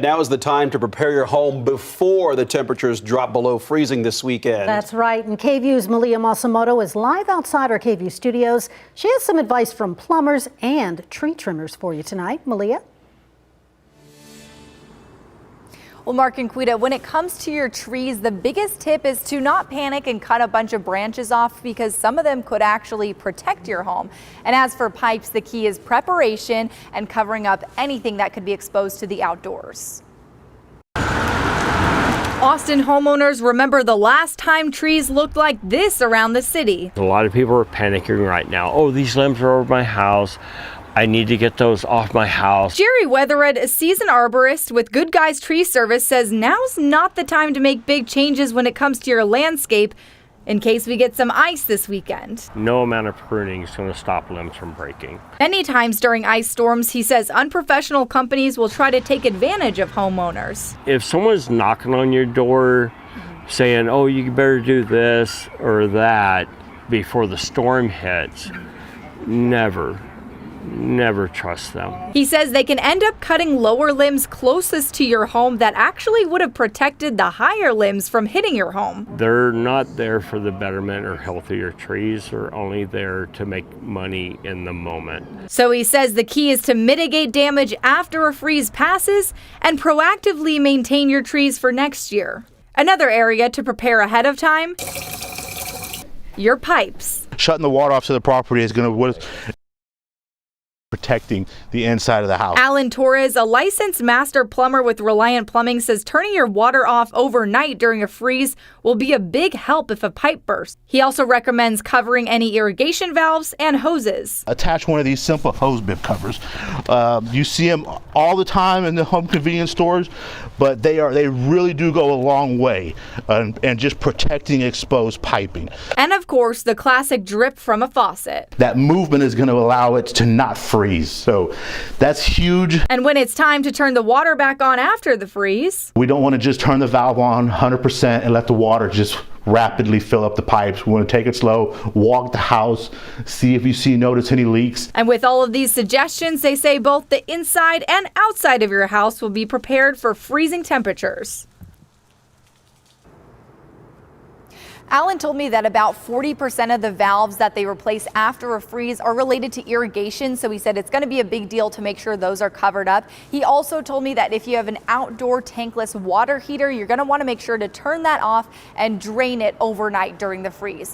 Now is the time to prepare your home before the temperatures drop below freezing this weekend. That's right. And KVUE's Malia Masamoto is live outside our KVUE studios. She has some advice from plumbers and tree trimmers for you tonight. Malia? Well, Mark and Quita, when it comes to your trees, the biggest tip is to not panic and cut a bunch of branches off because some of them could actually protect your home. And as for pipes, the key is preparation and covering up anything that could be exposed to the outdoors. Austin homeowners remember the last time trees looked like this around the city. A lot of people are panicking right now. Oh, these limbs are over my house. I need to get those off my house. Jerry Weathered, a seasoned arborist with Good Guys Tree Service, says now's not the time to make big changes when it comes to your landscape in case we get some ice this weekend. No amount of pruning is going to stop limbs from breaking. Many times during ice storms, he says unprofessional companies will try to take advantage of homeowners. If someone's knocking on your door saying, oh, you better do this or that before the storm hits, never trust them. He says they can end up cutting lower limbs closest to your home that actually would have protected the higher limbs from hitting your home. They're not there for the betterment or health of your trees. They're only there to make money in the moment. So he says the key is to mitigate damage after a freeze passes and proactively maintain your trees for next year. Another area to prepare ahead of time, your pipes. Shutting the water off to the property is going to protecting the inside of the house. Alan Torres, a licensed master plumber with Reliant Plumbing, says turning your water off overnight during a freeze will be a big help if a pipe bursts. He also recommends covering any irrigation valves and hoses. Attach one of these simple hose bib covers. You see them all the time in the home convenience stores, but they really do go a long way and just protecting exposed piping. And of course, the classic drip from a faucet. That movement is going to allow it to not freeze. So that's huge. And when it's time to turn the water back on after the freeze, we don't want to just turn the valve on 100% and let the water just rapidly fill up the pipes. We want to take it slow, walk the house, see if you notice any leaks. And with all of these suggestions, they say both the inside and outside of your house will be prepared for freezing temperatures. Alan told me that about 40% of the valves that they replace after a freeze are related to irrigation. So he said it's going to be a big deal to make sure those are covered up. He also told me that if you have an outdoor tankless water heater, you're going to want to make sure to turn that off and drain it overnight during the freeze.